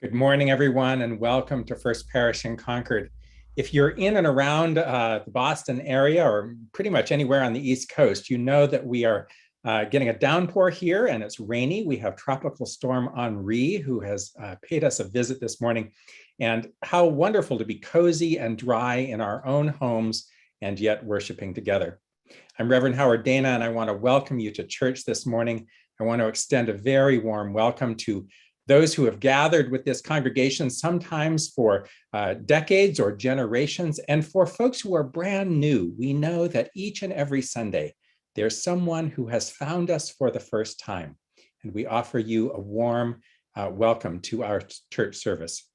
Good morning, everyone, and welcome to First Parish in Concord. If you're in and around the Boston area or pretty much anywhere on the East Coast, you know that we are getting a downpour here and it's rainy. We have Tropical Storm Henri, who has paid us a visit this morning. And how wonderful to be cozy and dry in our own homes and yet worshiping together. I'm Reverend Howard Dana, and I want to welcome you to church this morning. I want to extend a very warm welcome to those who have gathered with this congregation, sometimes for decades or generations, and for folks who are brand new. We know that each and every Sunday, there's someone who has found us for the first time, and we offer you a warm welcome to our church service.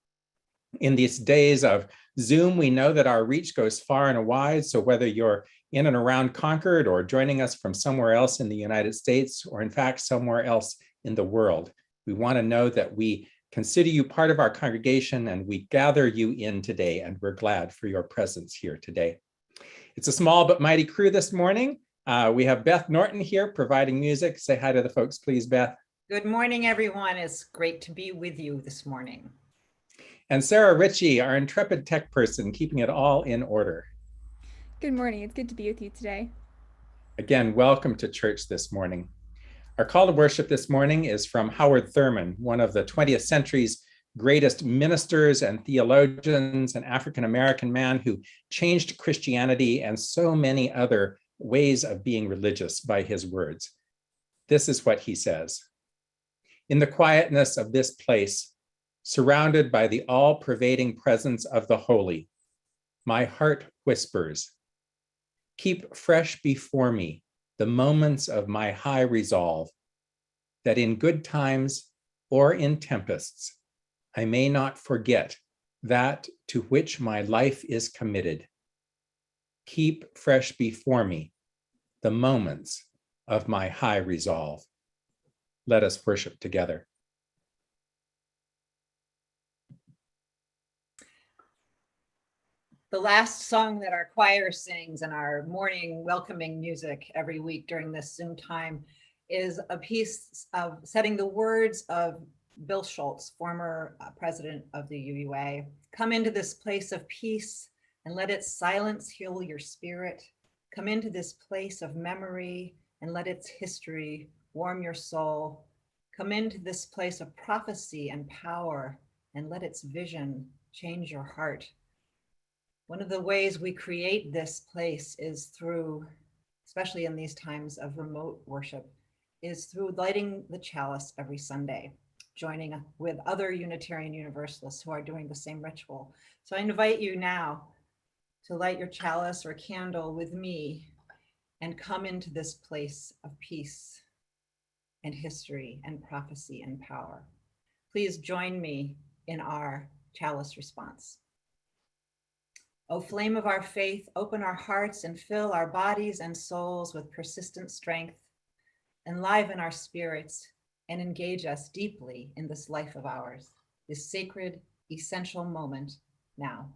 In these days of Zoom, we know that our reach goes far and wide, so whether you're in and around Concord or joining us from somewhere else in the United States, or in fact, somewhere else in the world, we want to know that we consider you part of our congregation and we gather you in today, and we're glad for your presence here today. It's a small but mighty crew this morning. We have Beth Norton here providing music. Say hi to the folks, please, Beth. Good morning, everyone. It's great to be with you this morning. And Sarah Ritchie, our intrepid tech person, keeping it all in order. Good morning. It's good to be with you today. Again, welcome to church this morning. Our call to worship this morning is from Howard Thurman, one of the 20th century's greatest ministers and theologians, an African-American man who changed Christianity and so many other ways of being religious by his words. This is what he says. In the quietness of this place, surrounded by the all-pervading presence of the holy, my heart whispers, keep fresh before me the moments of my high resolve, that in good times or in tempests, I may not forget that to which my life is committed. Keep fresh before me the moments of my high resolve. Let us worship together. The last song that our choir sings in our morning welcoming music every week during this Zoom time is a piece of setting the words of Bill Schultz, former president of the UUA. Come into this place of peace and let its silence heal your spirit. Come into this place of memory and let its history warm your soul. Come into this place of prophecy and power and let its vision change your heart. One of the ways we create this place is through, especially in these times of remote worship, is through lighting the chalice every Sunday, joining with other Unitarian Universalists who are doing the same ritual. So I invite you now to light your chalice or candle with me and come into this place of peace and history and prophecy and power. Please join me in our chalice response. O flame of our faith, open our hearts and fill our bodies and souls with persistent strength, enliven our spirits, and engage us deeply in this life of ours, this sacred, essential moment now.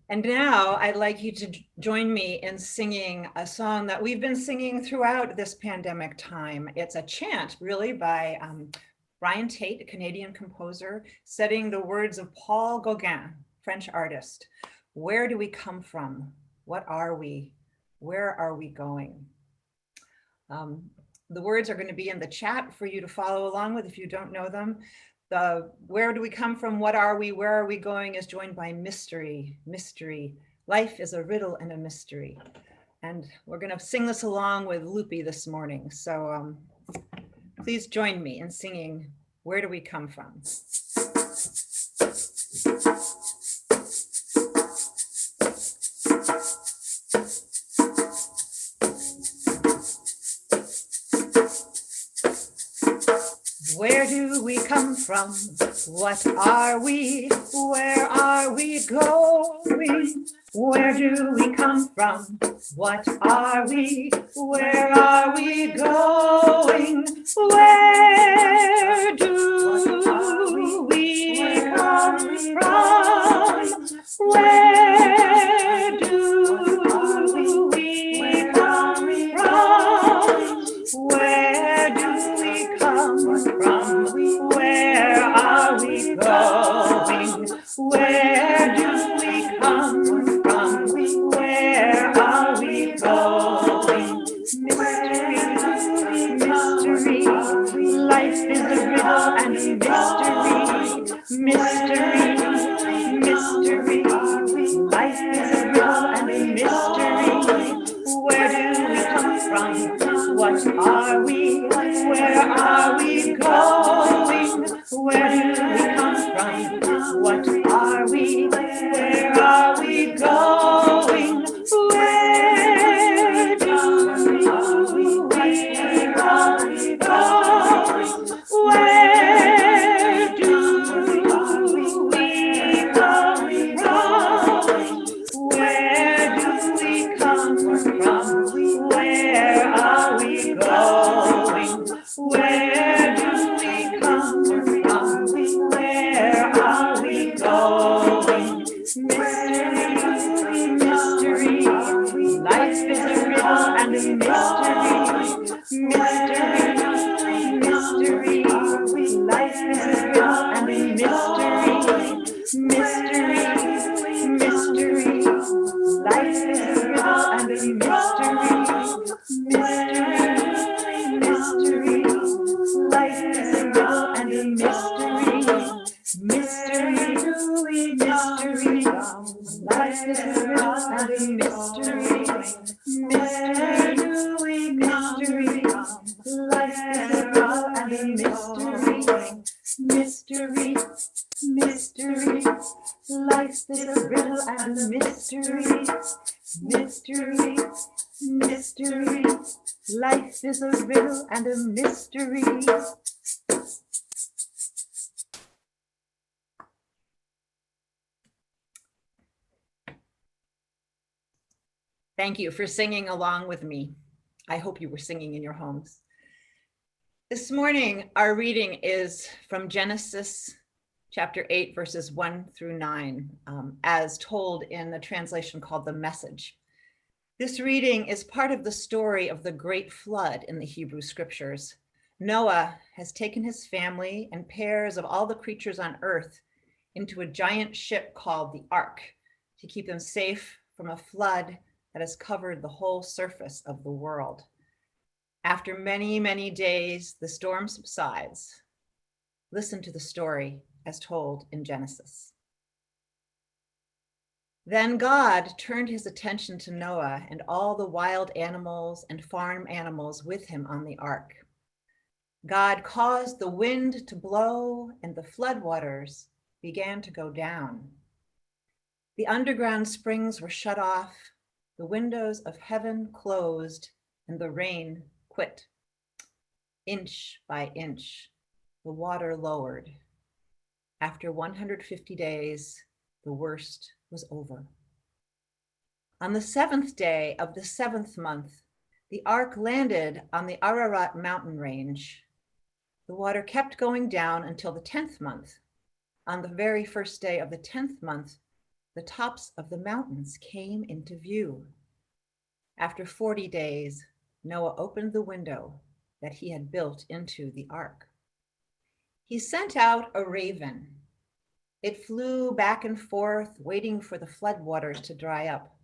And now I'd like you to join me in singing a song that we've been singing throughout this pandemic time. It's a chant, really, by Brian Tate, a Canadian composer, setting the words of Paul Gauguin, French artist. Where do we come from? What are we? Where are we going? The words are going to be in the chat for you to follow along with if you don't know them. The where do we come from? What are we? Where are we going? Is joined by mystery. Mystery. Life is a riddle and a mystery. And we're going to sing this along with Loopy this morning. So please join me in singing, Where Do We Come From? Where do we come from? What are we? Where are we going? Where do we come from? What are we? Where are we going? Where do we come from? Where do we come from? Where do we come mystery. Life is a riddle and a mystery. Where do we come from? What are we? Where are we going? Where do we come from? What are we? Where are we going? Where do we go? Where do we come from? Where do we come from? Where are we going? Where do we come from? Where are we going? Mystery, mystery. Life is a riddle and a mystery. Mystery, mystery. Life is a riddle and a mystery. Mystery, mystery. Life is a riddle and a mystery. Mystery, mystery. Life is a riddle and a mystery. Mystery, mystery. Life is a riddle and a mystery. Mystery, mystery. Life is a riddle and a mystery. Mystery, mystery. Life is a riddle and a mystery. Mystery, mystery. Life is a riddle and a mystery. Thank you for singing along with me. I hope you were singing in your homes. This morning, our reading is from Genesis chapter 8, verses 1 through 9, as told in the translation called The Message. This reading is part of the story of the great flood in the Hebrew scriptures. Noah has taken his family and pairs of all the creatures on earth into a giant ship called the Ark to keep them safe from a flood that has covered the whole surface of the world. After many, many days, the storm subsides. Listen to the story as told in Genesis. Then God turned his attention to Noah and all the wild animals and farm animals with him on the ark. God caused the wind to blow and the floodwaters began to go down. The underground springs were shut off, the windows of heaven closed, and the rain quit. Inch by inch, the water lowered. After 150 days, the worst was over. On the 7th day of the 7th month, the ark landed on the Ararat mountain range. The water kept going down until the 10th month. On the very first day of the 10th month, the tops of the mountains came into view. After 40 days, Noah opened the window that he had built into the ark. He sent out a raven. It flew back and forth, waiting for the floodwaters to dry up.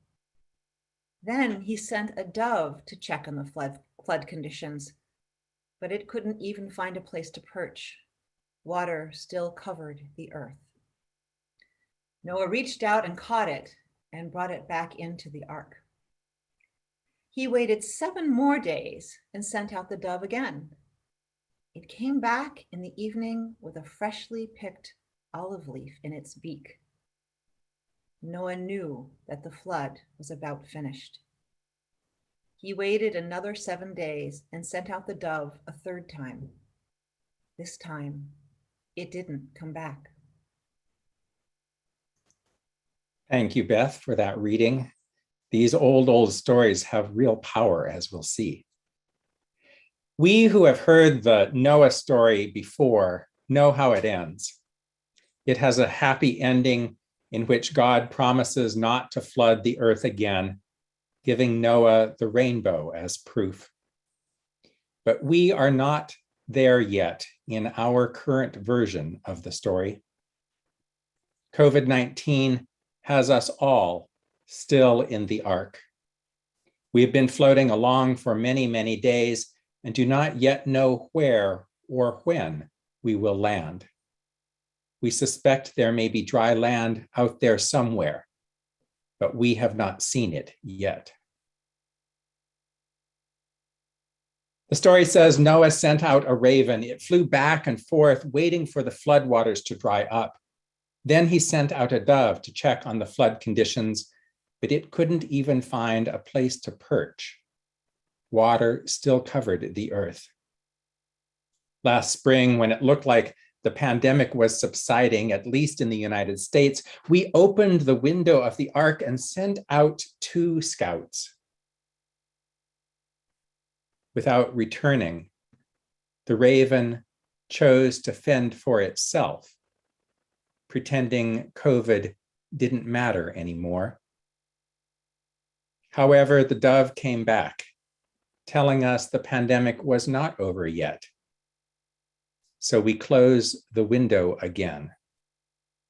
Then he sent a dove to check on the flood conditions, but it couldn't even find a place to perch. Water still covered the earth. Noah reached out and caught it and brought it back into the ark. He waited 7 more days and sent out the dove again. It came back in the evening with a freshly picked olive leaf in its beak. Noah knew that the flood was about finished. He waited another 7 days and sent out the dove a 3rd time. This time, it didn't come back. Thank you, Beth, for that reading. These old stories have real power, as we'll see. We who have heard the Noah story before know how it ends. It has a happy ending in which God promises not to flood the earth again, giving Noah the rainbow as proof. But we are not there yet in our current version of the story. COVID-19 has us all still in the ark. We've been floating along for many, many days and do not yet know where or when we will land. We suspect there may be dry land out there somewhere, but we have not seen it yet. The story says Noah sent out a raven. It flew back and forth, waiting for the floodwaters to dry up. Then he sent out a dove to check on the flood conditions, but it couldn't even find a place to perch. Water still covered the earth. Last spring, when it looked like the pandemic was subsiding, at least in the United States, we opened the window of the ark and sent out 2 scouts. Without returning, the raven chose to fend for itself, pretending COVID didn't matter anymore. However, the dove came back, telling us the pandemic was not over yet. So we close the window again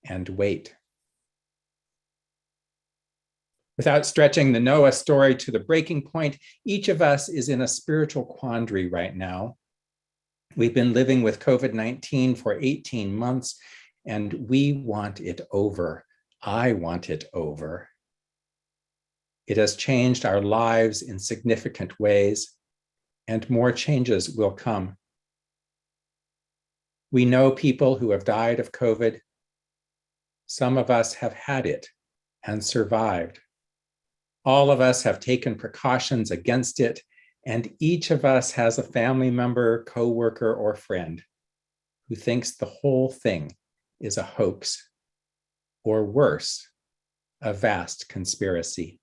and wait. Without stretching the Noah story to the breaking point, each of us is in a spiritual quandary right now. We've been living with COVID-19 for 18 months, and we want it over. I want it over. It has changed our lives in significant ways, and more changes will come. We know people who have died of COVID. Some of us have had it and survived. All of us have taken precautions against it, and each of us has a family member, coworker, or friend who thinks the whole thing is a hoax, or worse, a vast conspiracy.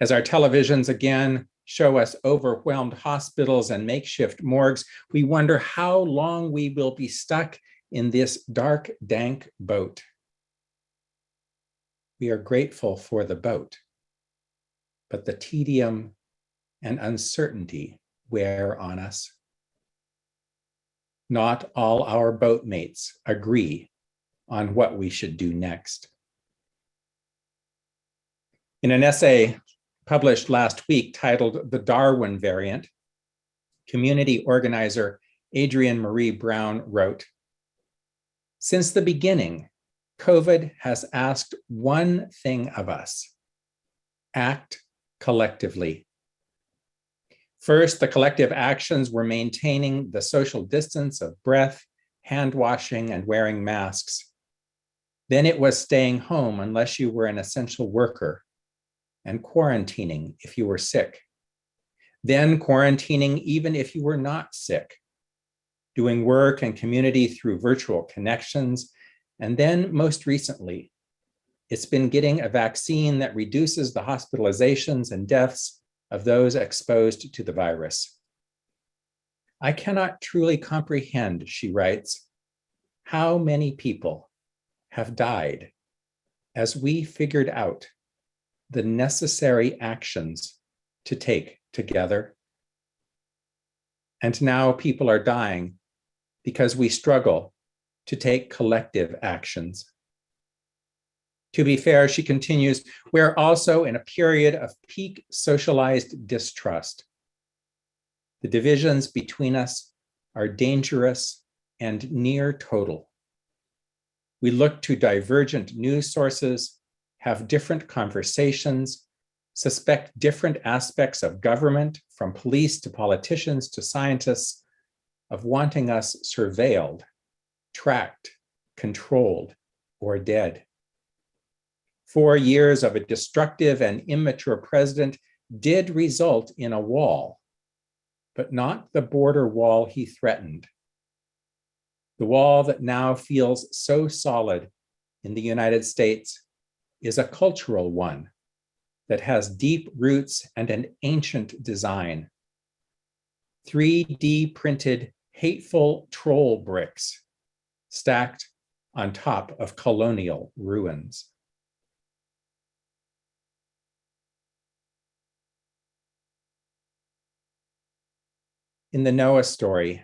As our televisions again show us overwhelmed hospitals and makeshift morgues, we wonder how long we will be stuck in this dark, dank boat. We are grateful for the boat, but the tedium and uncertainty wear on us. Not all our boatmates agree on what we should do next. In an essay published last week titled The Darwin Variant, community organizer Adrienne Marie Brown wrote, "Since the beginning, COVID has asked one thing of us: act collectively. First, the collective actions were maintaining the social distance of breath, hand washing, and wearing masks. Then it was staying home unless you were an essential worker, and quarantining if you were sick. Then quarantining even if you were not sick, doing work and community through virtual connections. And then most recently, it's been getting a vaccine that reduces the hospitalizations and deaths of those exposed to the virus. I cannot truly comprehend," she writes, "how many people have died as we figured out the necessary actions to take together. And now people are dying because we struggle to take collective actions." To be fair, she continues, we're also in a period of peak socialized distrust. The divisions between us are dangerous and near total. We look to divergent news sources, have different conversations, suspect different aspects of government, from police to politicians to scientists, of wanting us surveilled, tracked, controlled, or dead. 4 years of a destructive and immature president did result in a wall, but not the border wall he threatened. The wall that now feels so solid in the United States is a cultural one that has deep roots and an ancient design. 3D printed hateful troll bricks stacked on top of colonial ruins. In the Noah story,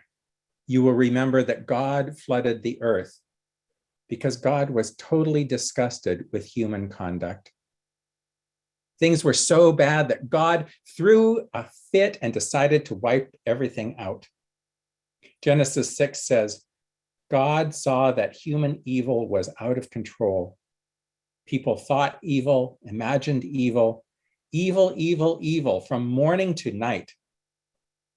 you will remember that God flooded the earth because God was totally disgusted with human conduct. Things were so bad that God threw a fit and decided to wipe everything out. Genesis 6 says, God saw that human evil was out of control. People thought evil, imagined evil, evil from morning to night.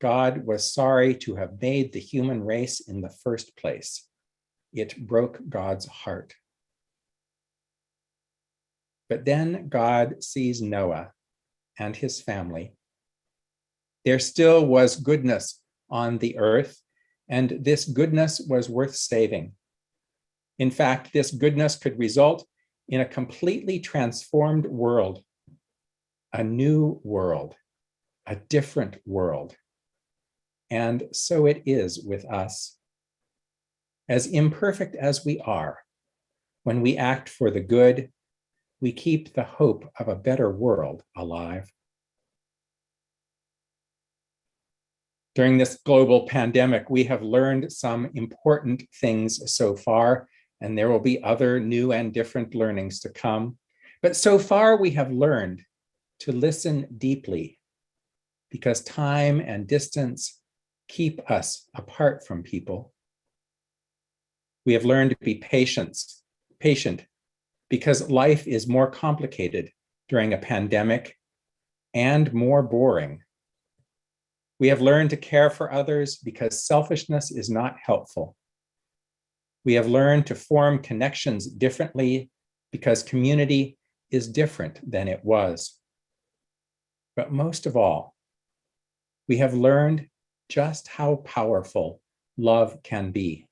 God was sorry to have made the human race in the first place. It broke God's heart. But then God sees Noah and his family. There still was goodness on the earth, and this goodness was worth saving. In fact, this goodness could result in a completely transformed world, a new world, a different world. And so it is with us. As imperfect as we are, when we act for the good, we keep the hope of a better world alive. During this global pandemic, we have learned some important things so far, and there will be other new and different learnings to come. But so far, we have learned to listen deeply, because time and distance keep us apart from people. We have learned to be patient, because life is more complicated during a pandemic and more boring. We have learned to care for others because selfishness is not helpful. We have learned to form connections differently because community is different than it was. But most of all, we have learned just how powerful love can be.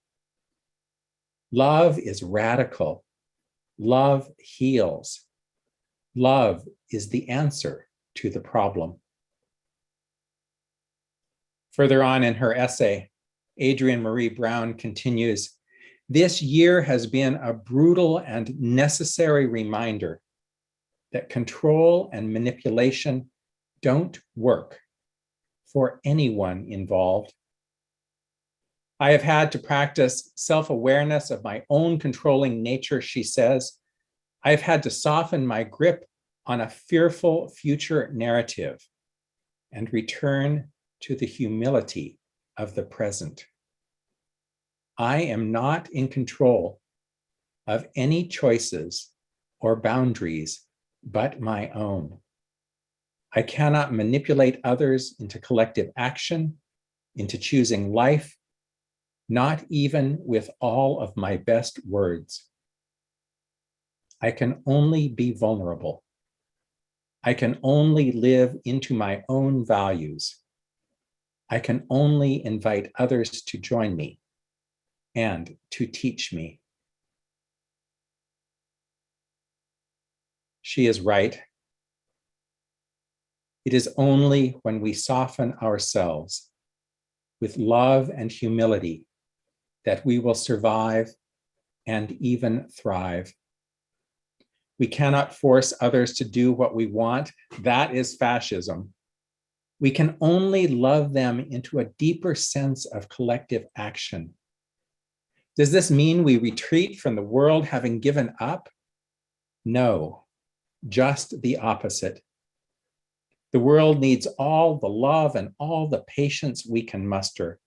Love is radical. Love heals. Love is the answer to the problem. Further on in her essay, Adrienne Marie Brown continues, this year has been a brutal and necessary reminder that control and manipulation don't work for anyone involved. I have had to practice self-awareness of my own controlling nature, she says. I have had to soften my grip on a fearful future narrative and return to the humility of the present. I am not in control of any choices or boundaries but my own. I cannot manipulate others into collective action, into choosing life, not even with all of my best words. I can only be vulnerable. I can only live into my own values. I can only invite others to join me and to teach me. She is right. It is only when we soften ourselves with love and humility that we will survive and even thrive. We cannot force others to do what we want. That is fascism. We can only love them into a deeper sense of collective action. Does this mean we retreat from the world having given up? No, just the opposite. The world needs all the love and all the patience we can muster.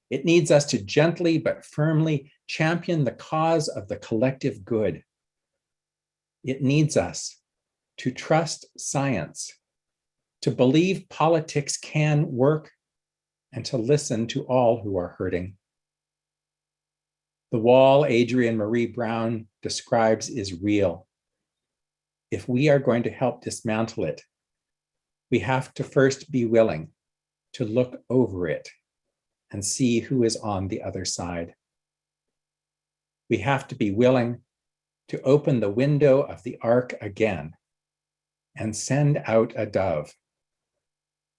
It needs us to gently but firmly champion the cause of the collective good. It needs us to trust science, to believe politics can work, and to listen to all who are hurting. The wall Adrienne Marie Brown describes is real. If we are going to help dismantle it, we have to first be willing to look over it and see who is on the other side. We have to be willing to open the window of the ark again and send out a dove,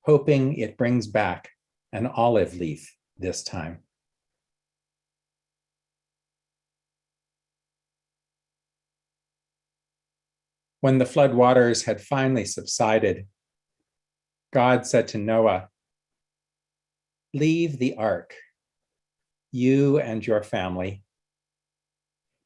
hoping it brings back an olive leaf this time. When the flood waters had finally subsided, God said to Noah, "Leave the ark, you and your family.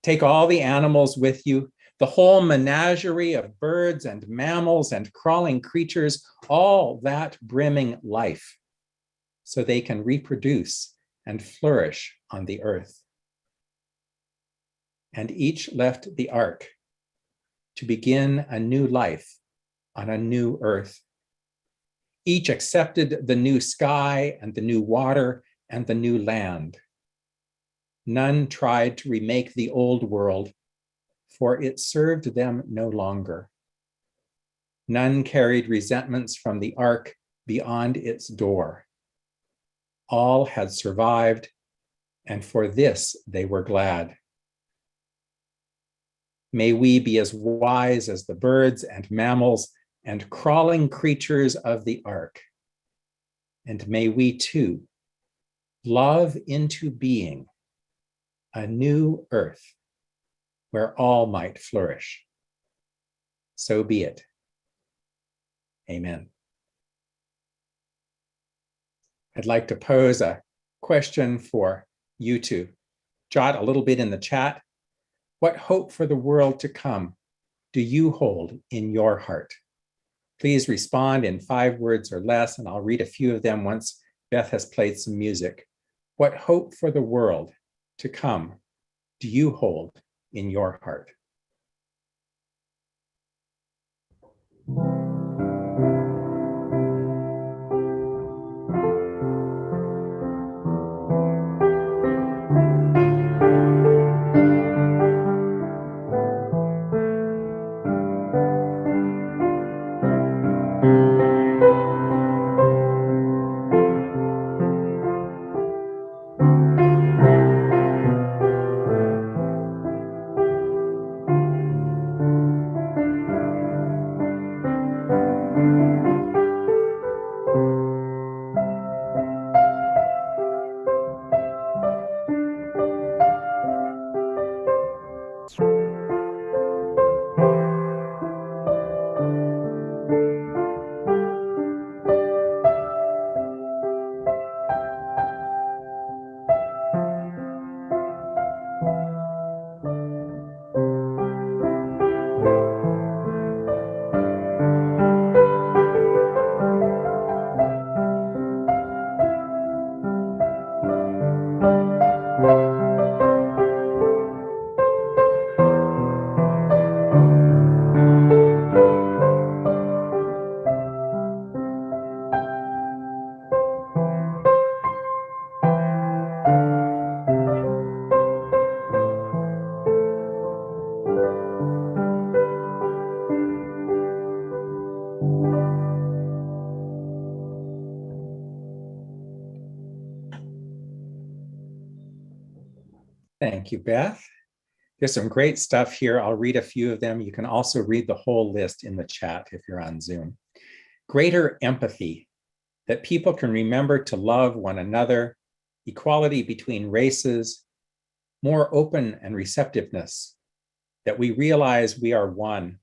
Take all the animals with you, the whole menagerie of birds and mammals and crawling creatures, all that brimming life, so they can reproduce and flourish on the earth. And each left the ark to begin a new life on a new earth. Each accepted the new sky and the new water and the new land. None tried to remake the old world, for it served them no longer. None carried resentments from the ark beyond its door. All had survived, and for this they were glad. May we be as wise as the birds and mammals and crawling creatures of the ark. And may we too love into being a new earth where all might flourish. So be it. Amen. I'd like to pose a question for you to jot a little bit in the chat. What hope for the world to come do you hold in your heart? Please respond in 5 words or less, and I'll read a few of them once Beth has played some music. What hope for the world to come do you hold in your heart? Thank you, Beth. There's some great stuff here. I'll read a few of them. You can also read the whole list in the chat if you're on Zoom. Greater empathy, that people can remember to love one another, equality between races, more open and receptiveness, that we realize we are one,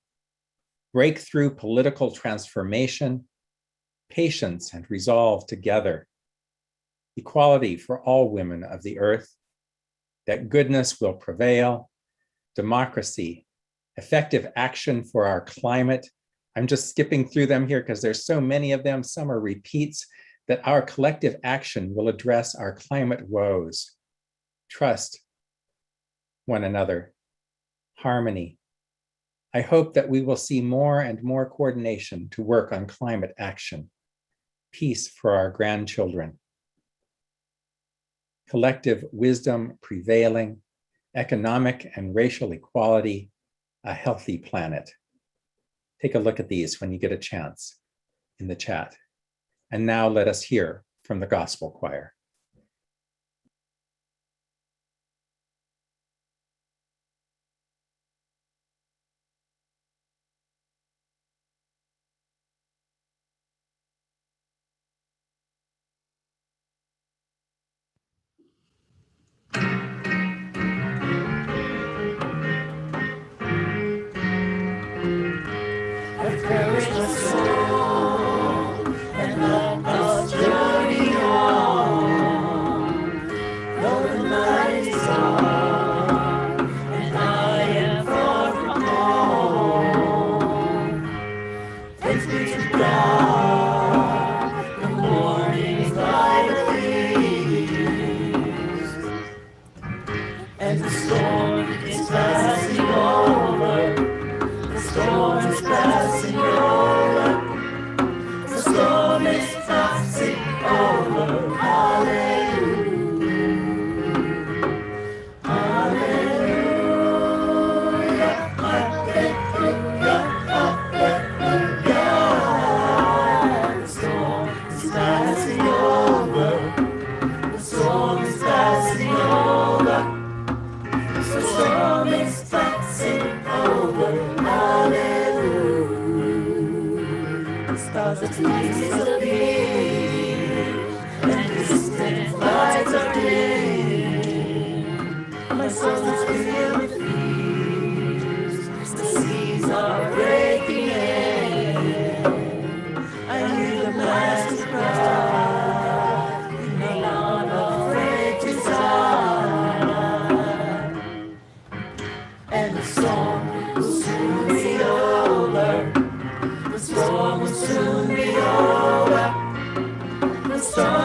breakthrough political transformation, patience and resolve together, equality for all women of the earth, that goodness will prevail, democracy, effective action for our climate. I'm just skipping through them here because there's so many of them. Some are repeats, that our collective action will address our climate woes. Trust one another, harmony. I hope that we will see more and more coordination to work on climate action. Peace for our grandchildren. Collective wisdom prevailing, economic and racial equality, a healthy planet. Take a look at these when you get a chance in the chat. And now let us hear from the gospel choir. Perish the soul, and let us journey on.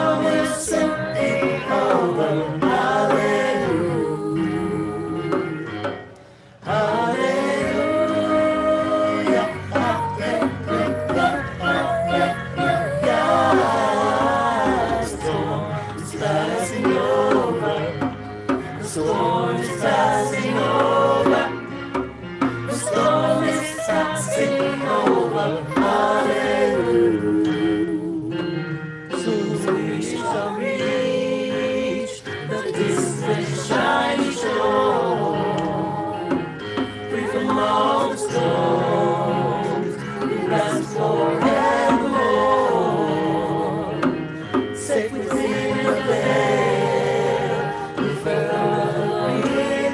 storm will soon be over. Hallelujah. Hallelujah. Hallelujah. The storm is passing over. The storm is passing over. The storm is passing over. Hallelujah. Soon we shall reach the distant shiny shore. Free from all the storms we rest forevermore. Safe within the veil, we further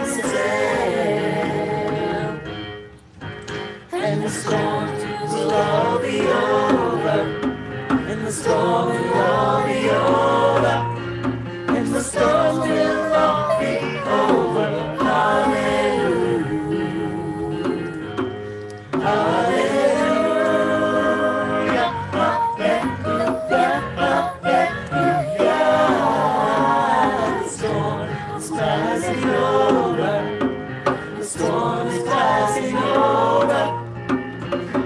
sail. And the storm will all be over. And the storm will all be over. And the storm will all be over. Hallelujah. Hallelujah. Hallelujah. The storm is passing over. The storm is passing over.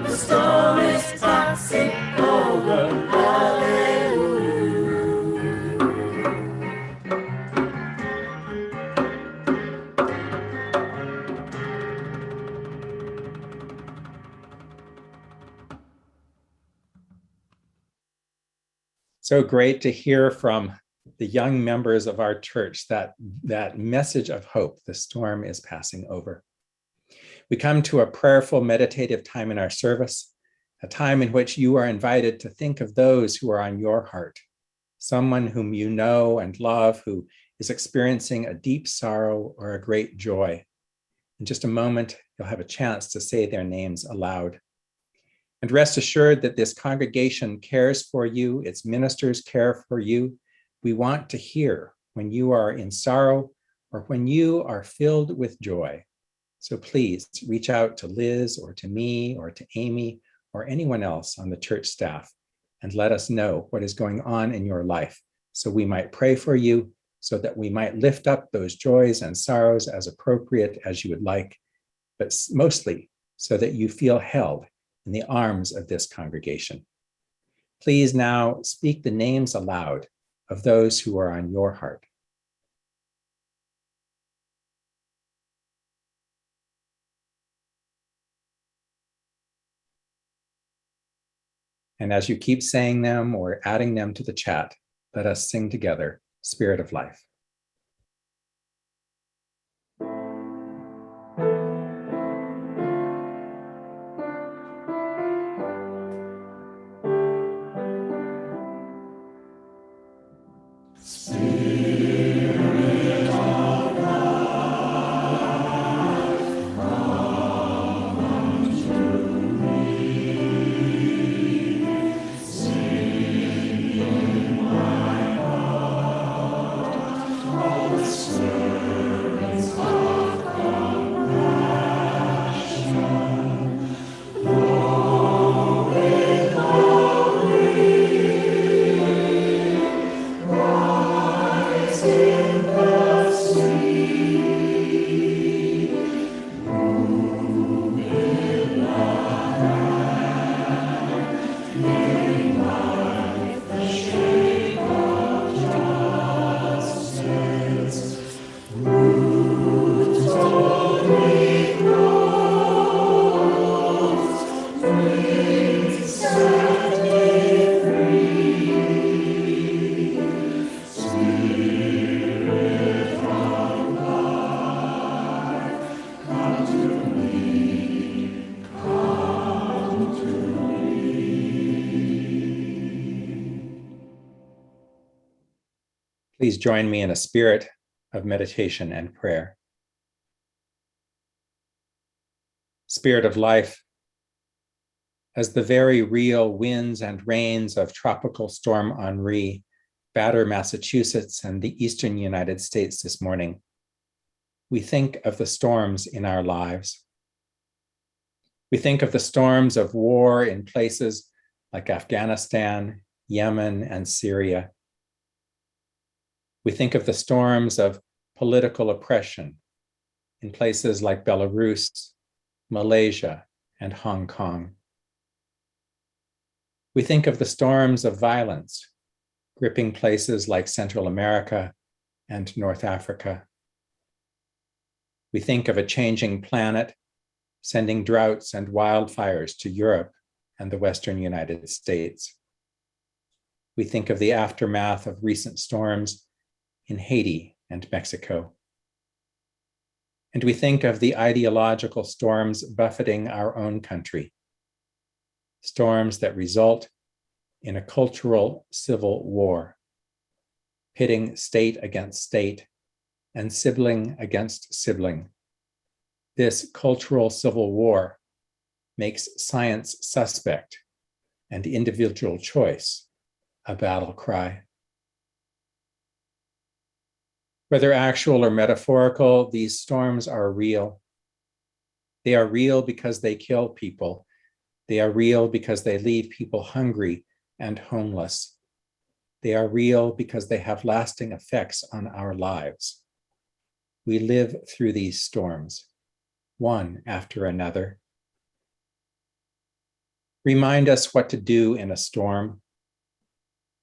The storm is passing over. So great to hear from the young members of our church, that message of hope. The storm is passing over. We come to a prayerful, meditative time in our service, a time in which you are invited to think of those who are on your heart, someone whom you know and love, who is experiencing a deep sorrow or a great joy. In just a moment, you'll have a chance to say their names aloud. And rest assured that this congregation cares for you, its ministers care for you. We want to hear when you are in sorrow or when you are filled with joy. So please reach out to Liz or to me or to Amy or anyone else on the church staff and let us know what is going on in your life so we might pray for you, so that we might lift up those joys and sorrows as appropriate as you would like, but mostly so that you feel held in the arms of this congregation. Please now speak the names aloud of those who are on your heart. And as you keep saying them or adding them to the chat, let us sing together, Spirit of Life. Please join me in a spirit of meditation and prayer. Spirit of life, as the very real winds and rains of Tropical Storm Henri batter Massachusetts and the eastern United States this morning, we think of the storms in our lives. We think of the storms of war in places like Afghanistan, Yemen, and Syria, We think of the storms of political oppression in places like Belarus, Malaysia, and Hong Kong. We think of the storms of violence gripping places like Central America and North Africa. We think of a changing planet sending droughts and wildfires to Europe and the Western United States. We think of the aftermath of recent storms in Haiti and Mexico. And we think of the ideological storms buffeting our own country, storms that result in a cultural civil war, pitting state against state and sibling against sibling. This cultural civil war makes science suspect and individual choice a battle cry. Whether actual or metaphorical, these storms are real. They are real because they kill people. They are real because they leave people hungry and homeless. They are real because they have lasting effects on our lives. We live through these storms, one after another. Remind us what to do in a storm.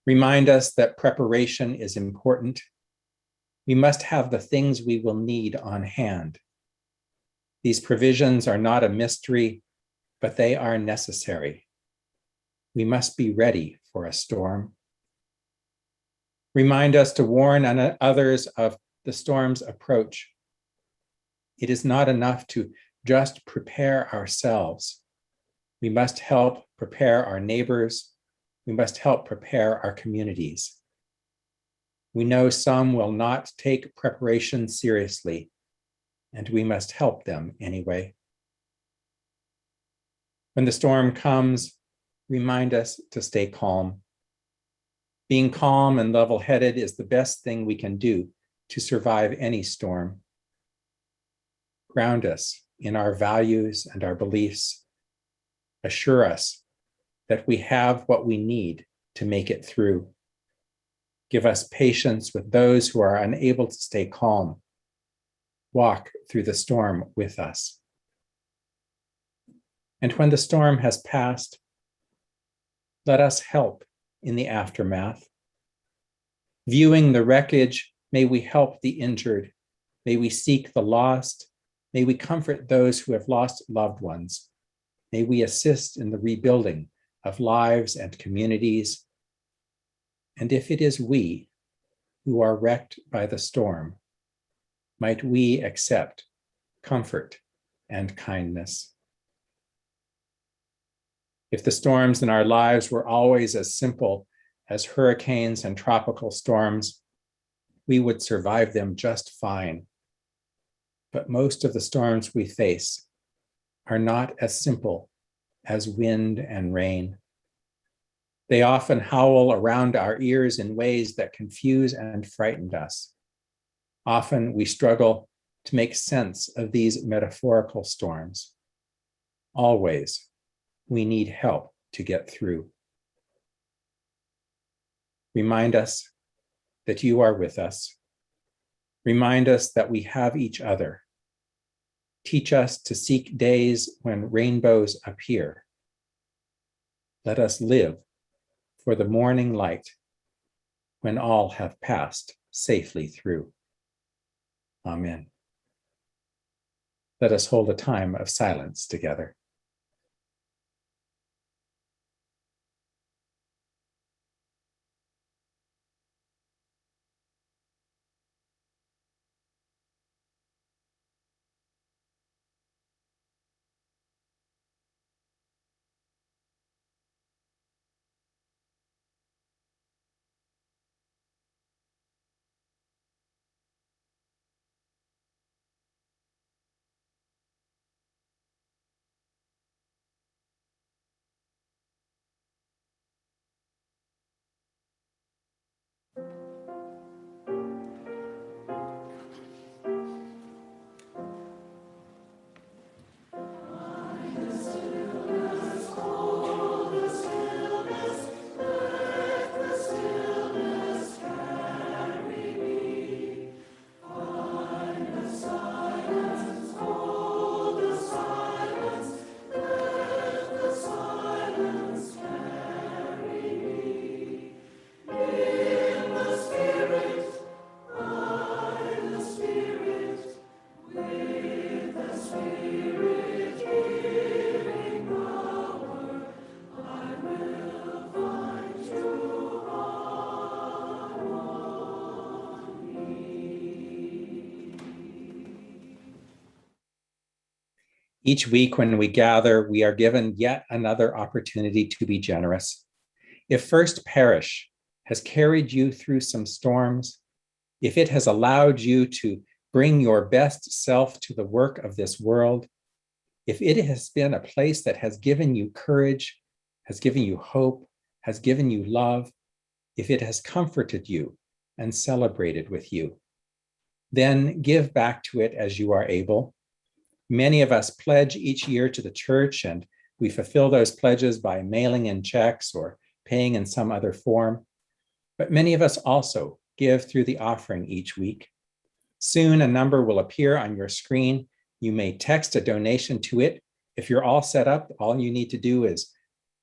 Remind us that preparation is important. We must have the things we will need on hand. These provisions are not a mystery, but they are necessary. We must be ready for a storm. Remind us to warn others of the storm's approach. It is not enough to just prepare ourselves. We must help prepare our neighbors. We must help prepare our communities. We know some will not take preparation seriously, and we must help them anyway. When the storm comes, remind us to stay calm. Being calm and level-headed is the best thing we can do to survive any storm. Ground us in our values and our beliefs. Assure us that we have what we need to make it through. Give us patience with those who are unable to stay calm. Walk through the storm with us. And when the storm has passed, let us help in the aftermath. Viewing the wreckage, may we help the injured. May we seek the lost. May we comfort those who have lost loved ones. May we assist in the rebuilding of lives and communities. And if it is we who are wrecked by the storm, might we accept comfort and kindness. If the storms in our lives were always as simple as hurricanes and tropical storms, we would survive them just fine. But most of the storms we face are not as simple as wind and rain. They often howl around our ears in ways that confuse and frighten us. Often we struggle to make sense of these metaphorical storms. Always, we need help to get through. Remind us that you are with us. Remind us that we have each other. Teach us to seek days when rainbows appear. Let us live for the morning light when all have passed safely through. Amen. Let us hold a time of silence together. Each week when we gather, we are given yet another opportunity to be generous. If First Parish has carried you through some storms, if it has allowed you to bring your best self to the work of this world, if it has been a place that has given you courage, has given you hope, has given you love, if it has comforted you and celebrated with you, then give back to it as you are able. Many of us pledge each year to the church, and we fulfill those pledges by mailing in checks or paying in some other form. But many of us also give through the offering each week. Soon a number will appear on your screen. You may text a donation to it. If you're all set up, all you need to do is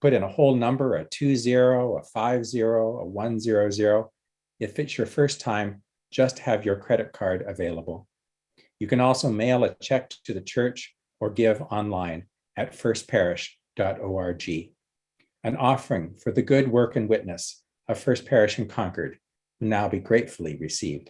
put in a whole number, a 20, a 50, a 100. If it's your first time, just have your credit card available. You can also mail a check to the church or give online at firstparish.org. An offering for the good work and witness of First Parish in Concord will now be gratefully received.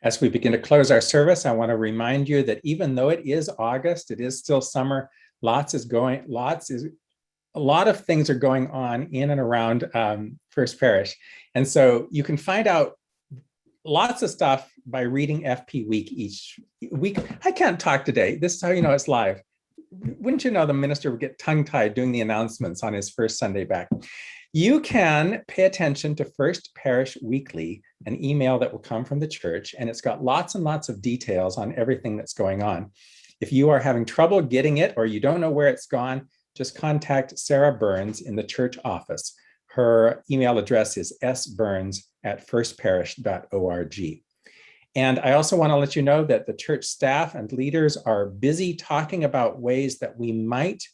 As we begin to close our service, I want to remind you that even though it is August, it is still summer. A lot of things are going on in and around First Parish. And so you can find out lots of stuff by reading FP Week each week. I can't talk today. This is how you know it's live. wouldn't you know, the minister would get tongue-tied doing the announcements on his first Sunday back. You can pay attention to First Parish Weekly, an email that will come from the church, and it's got lots and lots of details on everything that's going on. If you are having trouble getting it or you don't know where it's gone, just contact Sarah Burns in the church office. Her email address is sburns@firstparish.org. And I also want to let you know that the church staff and leaders are busy talking about ways that we might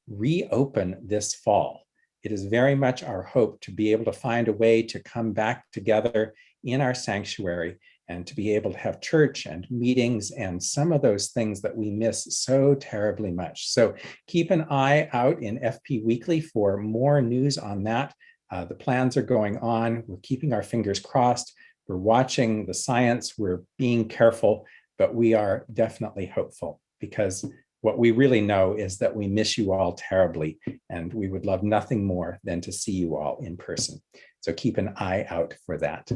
reopen this fall. It is very much our hope to be able to find a way to come back together in our sanctuary and to be able to have church and meetings and some of those things that we miss so terribly much. So keep an eye out in FP Weekly for more news on that. The plans are going on. We're keeping our fingers crossed. We're watching the science. We're being careful, but we are definitely hopeful, because what we really know is that we miss you all terribly, and we would love nothing more than to see you all in person. So keep an eye out for that.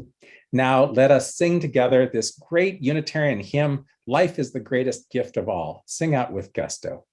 Now let us sing together this great Unitarian hymn, "Life is the Greatest Gift of All." Sing out with gusto.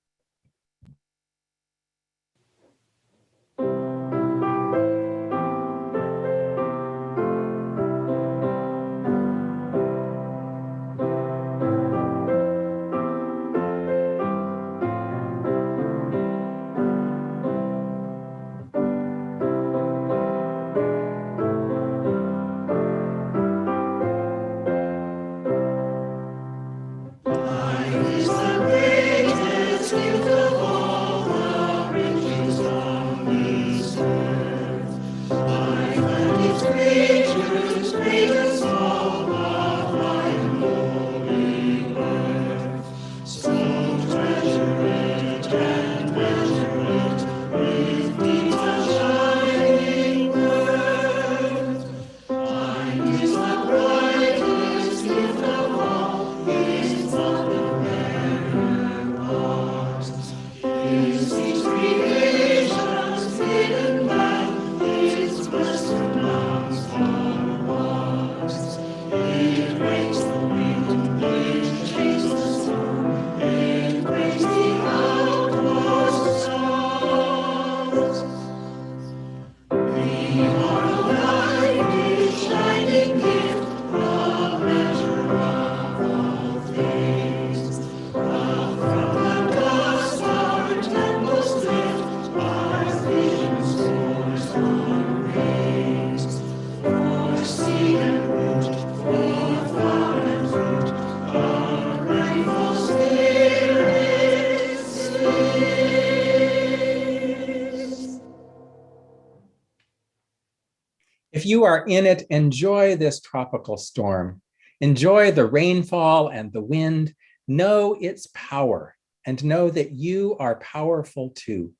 If you are in it, enjoy this tropical storm. Enjoy the rainfall and the wind. Know its power and know that you are powerful too.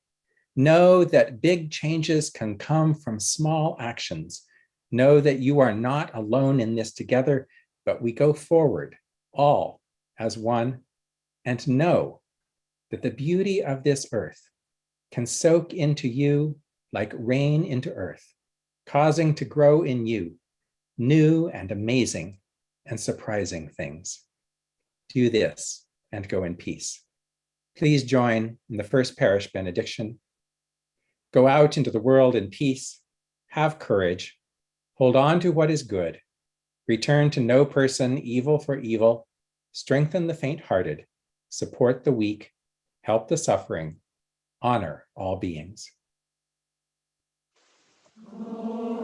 Know that big changes can come from small actions. Know that you are not alone in this together, but we go forward, all as one, and know that the beauty of this earth can soak into you like rain into earth, causing to grow in you new and amazing and surprising things. Do this and go in peace. Please join in the First Parish benediction. Go out into the world in peace, have courage, hold on to what is good, return to no person evil for evil, strengthen the faint-hearted, support the weak, help the suffering, honor all beings. Oh.